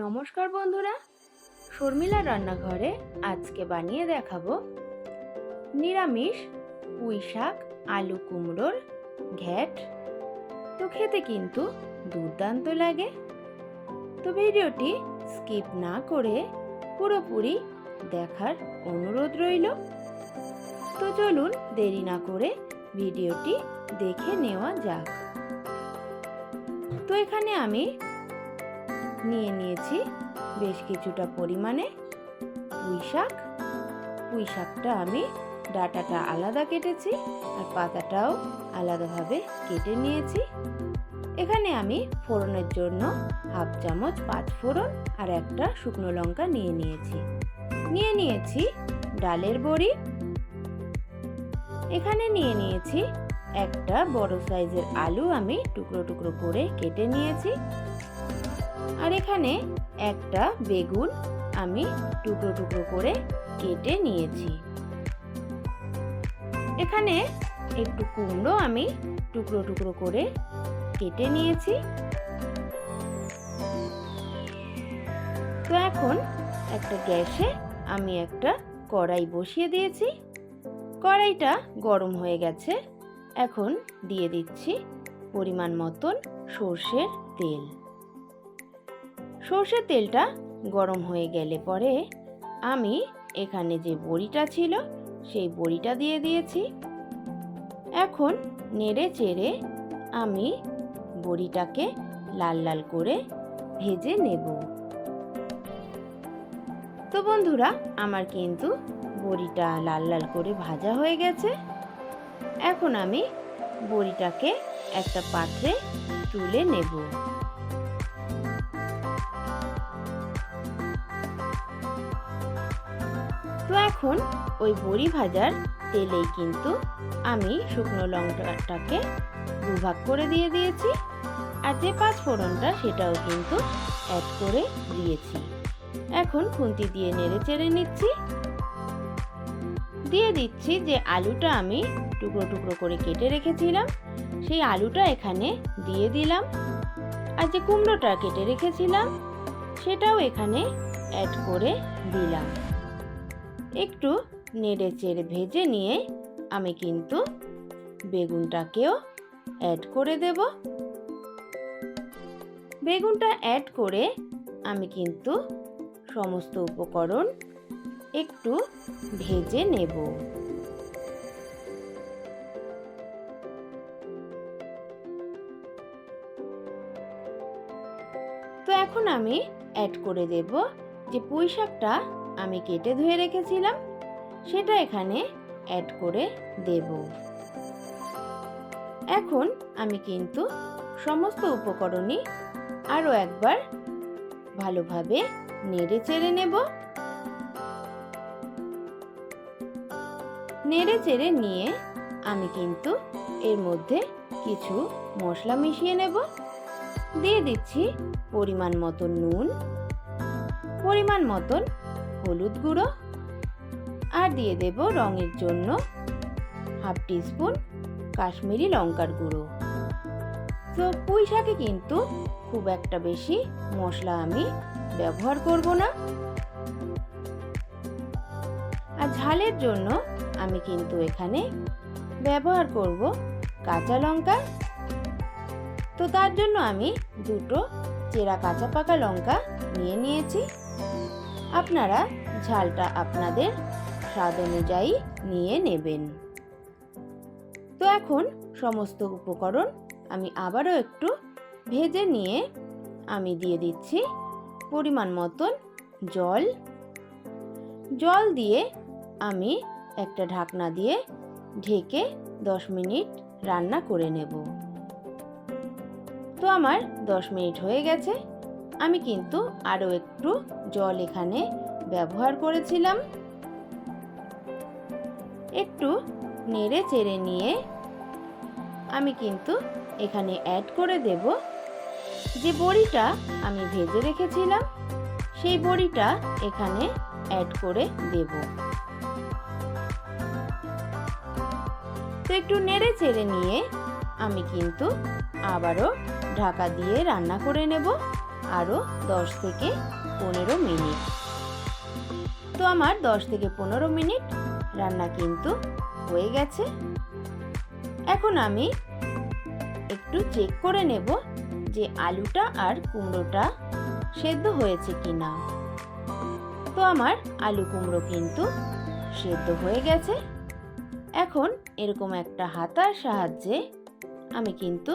নমস্কার বন্ধুরা, শর্মিলার রান্নাঘরে আজকে বানিয়ে দেখাবো নিরামিষ পুঁই শাক আলু কুমড়োর ঘ্যাট। তো খেতে কিন্তু দুর্দান্ত লাগে। তো ভিডিওটি স্কিপ না করে পুরোপুরি দেখার অনুরোধ রইল। তো চলুন দেরি না করে ভিডিওটি দেখে নেওয়া যাক। তো এখানে আমি নিয়ে নিয়েছি বেশ কিছুটা পরিমাণে পুঁই শাকটা আমি ডাঁটাটা আলাদা কেটেছি আর পাতাটাও আলাদাভাবে কেটে নিয়েছি। এখানে আমি ফোড়নের জন্য হাফ চামচ পাঁচফোড়ন আর একটা শুকনো লঙ্কা নিয়ে নিয়েছি ডালের বড়ি। এখানে নিয়ে নিয়েছি একটা বড় সাইজের আলু আমি টুকরো টুকরো করে কেটে নিয়েছি। আর এখানে একটা বেগুন আমি টুকরো টুকরো করে কেটে নিয়েছি। এখানে একটু কুমড়ো আমি টুকরো টুকরো করে কেটে নিয়েছি। তো এখন একটা গ্যাসে আমি একটা কড়াই বসিয়ে দিয়েছি। কড়াইটা গরম হয়ে গেছে। এখন দিয়ে দিচ্ছি পরিমাণ মতন সর্ষের তেল। সর্ষের তেলটা গরম হয়ে গেলে পরে আমি এখানে যে বড়িটা ছিল সেই বড়িটা দিয়ে দিয়েছি। এখন নেড়ে চেড়ে আমি বড়িটাকে লাল লাল করে ভেজে নেব। তো বন্ধুরা, আমার কিন্তু বড়িটা লাল লাল করে ভাজা হয়ে গেছে। এখন আমি বড়িটাকে একটা পাত্রে তুলে নেব। তো এখন ওই বড়ি ভাজার তেলেই কিন্তু আমি শুকনো লঙ্কাটাকে দুভাগ করে দিয়ে দিয়েছি আর যে পাঁচফোড়নটা সেটাও কিন্তু অ্যাড করে দিয়েছি। এখন খুন্তি দিয়ে নেড়ে চেড়ে নিচ্ছি। দিয়ে দিচ্ছি যে আলুটা আমি টুকরো টুকরো করে কেটে রেখেছিলাম সেই আলুটা এখানে দিয়ে দিলাম। আর যে কুমড়োটা কেটে রেখেছিলাম সেটাও এখানে অ্যাড করে দিলাম। একটু নেড়ে চেড়ে ভেজে নিয়ে আমি কিন্তু বেগুনটাকেও অ্যাড করে দেব। বেগুনটা অ্যাড করে আমি কিন্তু সমস্ত উপকরণ একটু ভেজে নেব। তো এখন আমি অ্যাড করে দেব যে পুঁই শাকটা আমি কেটে ধুয়ে রেখেছিলাম সেটা এখানে অ্যাড করে দেব। এখন আমি কিন্তু সমস্ত উপকরণই আরও একবার ভালোভাবে নেড়ে চেড়ে নেব। নেড়ে চেড়ে নিয়ে আমি কিন্তু এর মধ্যে কিছু মশলা মিশিয়ে নেব। দিয়ে দিচ্ছি পরিমাণ মতন নুন, পরিমাণ মতন হলুদ গুঁড়ো আর দিয়ে দেব রঙের জন্য হাফ টিস্পুন কাশ্মীরি লঙ্কার গুঁড়ো। তো পুঁই শাকে কিন্তু খুব একটা বেশি মশলা আমি ব্যবহার করব না। আর ঝালের জন্য আমি কিন্তু এখানে ব্যবহার করব কাঁচা লঙ্কা। তো তার জন্য আমি দুটো চেরা কাঁচা পাকা লঙ্কা নিয়েছি। আপনারা ঝালটা আপনাদের স্বাদ অনুযায়ী নিয়ে নেবেন। তো এখন সমস্ত উপকরণ আমি আবারও একটু ভেজে নিয়ে আমি দিয়ে দিচ্ছি পরিমাণ মতন জল দিয়ে আমি একটা ঢাকনা দিয়ে ঢেকে 10 মিনিট রান্না করে নেব। তো আমার 10 মিনিট হয়ে গেছে। আমি কিন্তু আরও একটু জল এখানে ব্যবহার করেছিলাম। একটু নেড়ে চেড়ে নিয়ে আমি কিন্তু এখানে অ্যাড করে দেব যে বড়িটা আমি ভেজে রেখেছিলাম সেই বড়িটা এখানে অ্যাড করে দেব। তো একটু নেড়ে চেড়ে নিয়ে আমি কিন্তু আবারও ঢাকা দিয়ে রান্না করে নেব আরও 10 থেকে 15 মিনিট। তো আমার 10 থেকে 15 মিনিট রান্না কিন্তু হয়ে গেছে। এখন আমি একটু চেক করে নেব যে আলুটা আর কুমড়োটা সেদ্ধ হয়েছে কিনা। তো আমার আলু কুমড়ো কিন্তু সেদ্ধ হয়ে গেছে। এখন এরকম একটা হাতার সাহায্যে আমি কিন্তু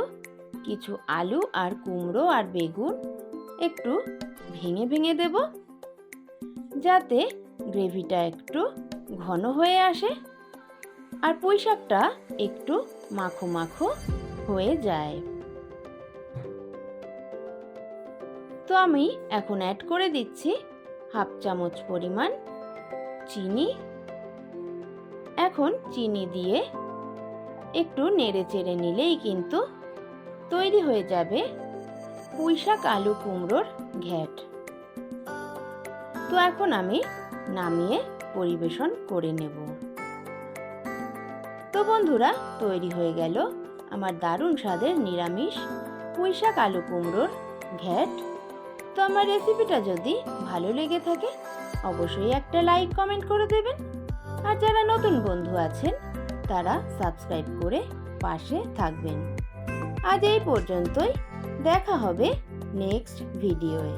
কিছু আলু আর কুমড়ো আর বেগুন একটু ভেঙে ভেঙে দেব, যাতে গ্রেভিটা একটু ঘন হয়ে আসে আর পুঁইশাকটা একটু মাখো মাখো হয়ে যায়। তো আমি এখন অ্যাড করে দিচ্ছি 1/2 চামচ পরিমাণ চিনি। এখন চিনি দিয়ে একটু নেড়ে চেড়ে নিলেই কিন্তু তৈরি হয়ে যাবে পুঁইশাক আলু কুমড়োর ঘ্যাট। তো এখন আমি নামিয়ে পরিবেশন করে নেব। তো বন্ধুরা, তৈরি হয়ে গেল আমার দারুণ স্বাদের নিরামিষ পুঁইশাক আলু কুমড়োর ঘ্যাট। তো আমার রেসিপিটা যদি ভালো লেগে থাকে অবশ্যই একটা লাইক কমেন্ট করে দেবেন। আর যারা নতুন বন্ধু আছেন তারা সাবস্ক্রাইব করে পাশে থাকবেন। আজ এই পর্যন্তই, দেখা হবে নেক্সট ভিডিওয়ে।